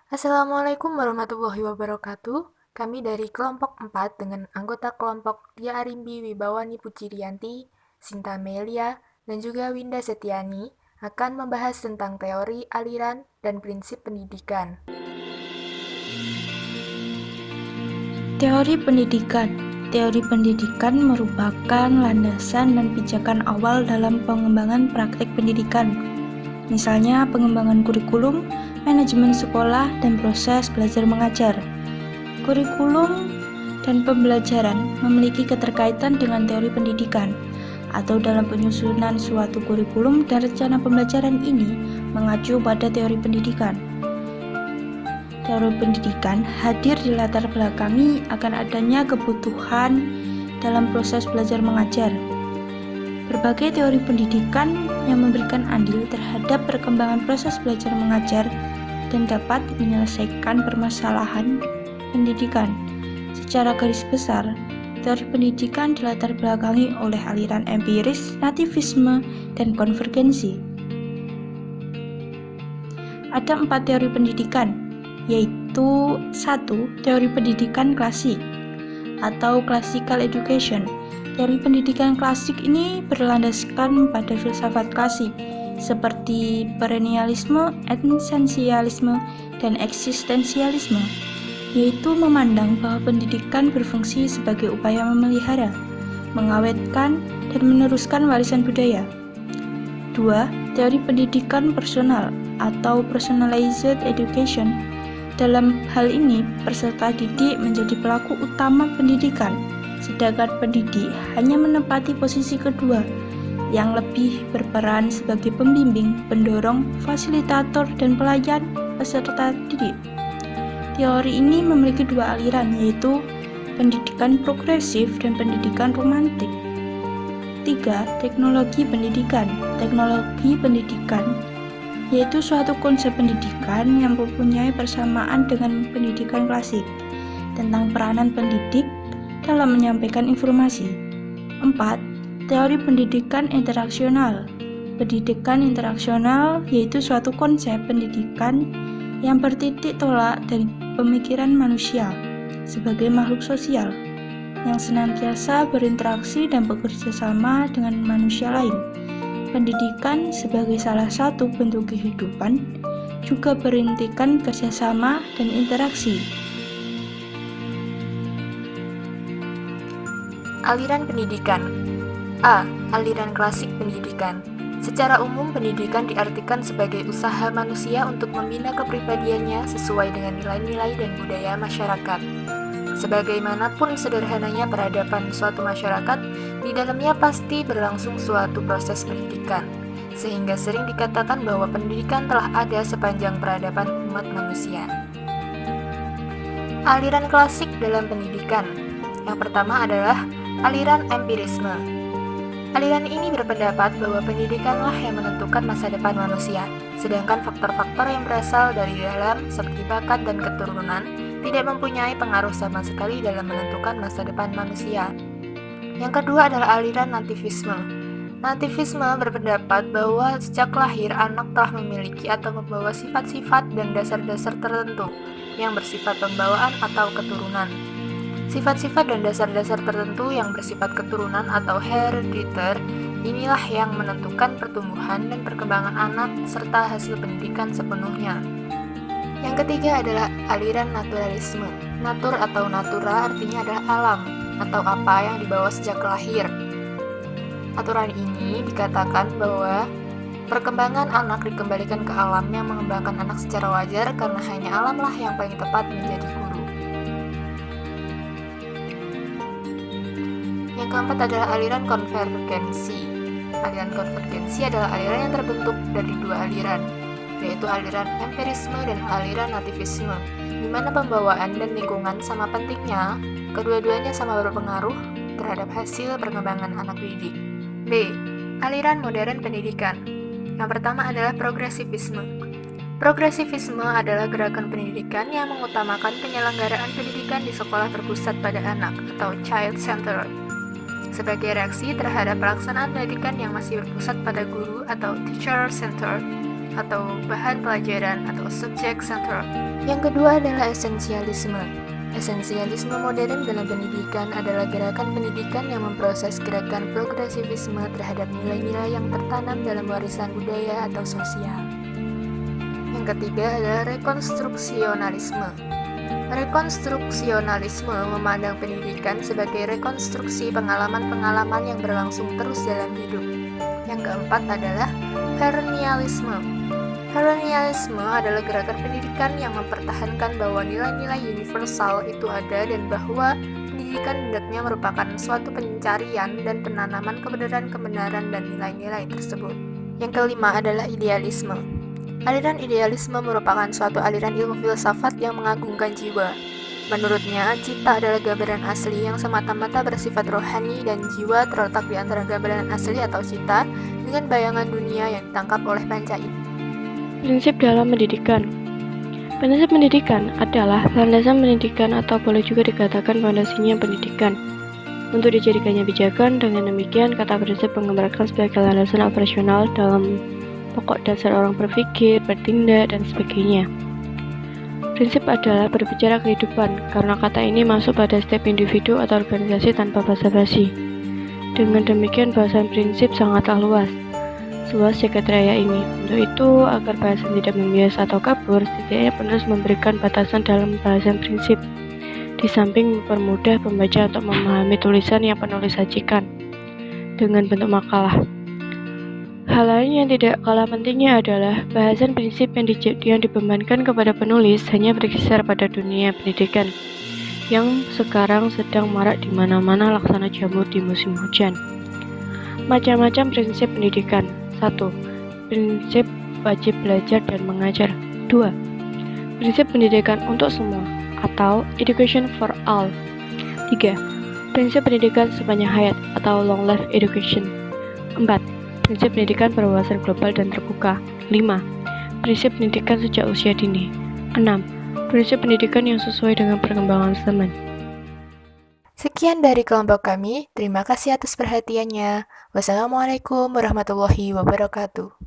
Assalamualaikum warahmatullahi wabarakatuh. Kami dari kelompok 4 dengan anggota kelompok Dia Arimbi Wibawani Pucirianti, Sinta Melia, dan juga Winda Setiani akan membahas tentang teori, aliran, dan prinsip pendidikan. Teori pendidikan. Teori pendidikan merupakan landasan dan pijakan awal dalam pengembangan praktik pendidikan. Misalnya pengembangan kurikulum, manajemen sekolah, dan proses belajar mengajar. Kurikulum dan pembelajaran memiliki keterkaitan dengan teori pendidikan, atau dalam penyusunan suatu kurikulum dan rencana pembelajaran ini mengacu pada teori pendidikan. Teori pendidikan hadir di latar belakangi akan adanya kebutuhan dalam proses belajar mengajar. Berbagai teori pendidikan yang memberikan andil terhadap perkembangan proses belajar mengajar dan dapat menyelesaikan permasalahan pendidikan. Secara garis besar, teori pendidikan dilatar belakangi oleh aliran empiris, nativisme, dan konvergensi. Ada 4 teori pendidikan, yaitu 1. Teori pendidikan klasik atau classical education. Teori pendidikan klasik ini berlandaskan pada filsafat klasik seperti perennialisme, esensialisme, dan eksistensialisme, yaitu memandang bahwa pendidikan berfungsi sebagai upaya memelihara, mengawetkan, dan meneruskan warisan budaya. 2. Teori pendidikan personal atau personalized education. Dalam hal ini, peserta didik menjadi pelaku utama pendidikan, sedangkan pendidik hanya menempati posisi kedua, yang lebih berperan sebagai pembimbing, pendorong, fasilitator, dan pelayan peserta didik. Teori ini memiliki 2 aliran, yaitu pendidikan progresif dan pendidikan romantik. 3. Teknologi pendidikan. Teknologi pendidikan yaitu suatu konsep pendidikan yang mempunyai persamaan dengan pendidikan klasik tentang peranan pendidik dalam menyampaikan informasi. 4. Teori pendidikan interaksional. Pendidikan interaksional yaitu suatu konsep pendidikan yang bertitik tolak dari pemikiran manusia sebagai makhluk sosial yang senantiasa berinteraksi dan bekerja sama dengan manusia lain. Pendidikan sebagai salah satu bentuk kehidupan juga berintikan kerjasama dan interaksi. Aliran pendidikan. A. Aliran klasik pendidikan. Secara umum, pendidikan diartikan sebagai usaha manusia untuk membina kepribadiannya sesuai dengan nilai-nilai dan budaya masyarakat. Sebagaimanapun sederhananya peradaban suatu masyarakat, di dalamnya pasti berlangsung suatu proses pendidikan, sehingga sering dikatakan bahwa pendidikan telah ada sepanjang peradaban umat manusia. Aliran klasik dalam pendidikan. Yang pertama adalah aliran empirisme. Aliran ini berpendapat bahwa pendidikanlah yang menentukan masa depan manusia, sedangkan faktor-faktor yang berasal dari dalam seperti bakat dan keturunan tidak mempunyai pengaruh sama sekali dalam menentukan masa depan manusia. Yang kedua adalah aliran nativisme. Nativisme berpendapat bahwa sejak lahir anak telah memiliki atau membawa sifat-sifat dan dasar-dasar tertentu yang bersifat pembawaan atau keturunan. Sifat-sifat dan dasar-dasar tertentu yang bersifat keturunan atau herediter inilah yang menentukan pertumbuhan dan perkembangan anak serta hasil pendidikan sepenuhnya. Yang ketiga adalah aliran naturalisme. Natur atau natura artinya adalah alam atau apa yang dibawa sejak lahir. Aturan ini dikatakan bahwa perkembangan anak dikembalikan ke alam yang mengembangkan anak secara wajar karena hanya alamlah yang paling tepat menjadi guru. Yang keempat adalah aliran konvergensi. Aliran konvergensi adalah aliran yang terbentuk dari 2 aliran, yaitu aliran empirisme dan aliran nativisme, di mana pembawaan dan lingkungan sama pentingnya, kedua-duanya sama berpengaruh terhadap hasil perkembangan anak didik. B. Aliran modern pendidikan. Yang pertama adalah progresivisme. Progresivisme adalah gerakan pendidikan yang mengutamakan penyelenggaraan pendidikan di sekolah terpusat pada anak atau child-centered, sebagai reaksi terhadap pelaksanaan pendidikan yang masih berpusat pada guru atau teacher-centered. atau bahan pelajaran atau subject center. Yang kedua adalah esensialisme. Esensialisme modern dalam pendidikan adalah gerakan pendidikan yang memproses gerakan progresivisme terhadap nilai-nilai yang tertanam dalam warisan budaya atau sosial. Yang ketiga adalah rekonstruksionalisme. Rekonstruksionalisme memandang pendidikan sebagai rekonstruksi pengalaman-pengalaman yang berlangsung terus dalam hidup. Yang keempat adalah perennialisme. Perennialisme adalah gerakan pendidikan yang mempertahankan bahwa nilai-nilai universal itu ada dan bahwa pendidikan hendaknya merupakan suatu pencarian dan penanaman kebenaran-kebenaran dan nilai-nilai tersebut. Yang kelima adalah idealisme. Aliran idealisme merupakan suatu aliran ilmu filsafat yang mengagungkan jiwa. Menurutnya, cita adalah gambaran asli yang semata-mata bersifat rohani dan jiwa terletak di antara gambaran asli atau cita dengan bayangan dunia yang ditangkap oleh panca indera. Prinsip dalam pendidikan. Prinsip pendidikan adalah landasan pendidikan atau boleh juga dikatakan fondasinya pendidikan. Untuk dijadikannya pijakan, dengan demikian kata prinsip menggambarkan sebagai landasan operasional dalam pokok dasar orang berpikir, bertindak, dan sebagainya. Prinsip adalah berbicara kehidupan, karena kata ini masuk pada setiap individu atau organisasi tanpa basa-basi. Dengan demikian bahasan prinsip sangatlah luas. Seluas jagat raya ini. Untuk itu, agar bahasan tidak membias atau kabur, setidaknya penulis memberikan batasan dalam bahasan prinsip, di samping mempermudah pembaca untuk memahami tulisan yang penulis sajikan dengan bentuk makalah. Hal lain yang tidak kalah pentingnya adalah bahasan prinsip yang dibebankan kepada penulis hanya berkisar pada dunia pendidikan yang sekarang sedang marak di mana-mana laksana jamur di musim hujan. Macam-macam prinsip pendidikan. 1. Prinsip wajib belajar dan mengajar. 2. Prinsip pendidikan untuk semua atau education for all. 3. Prinsip pendidikan sepanjang hayat atau long life education. 4. Prinsip pendidikan berwawasan global dan terbuka. 5. Prinsip pendidikan sejak usia dini. 6. Prinsip pendidikan yang sesuai dengan perkembangan zaman. Sekian dari kelompok kami, terima kasih atas perhatiannya. Wassalamualaikum warahmatullahi wabarakatuh.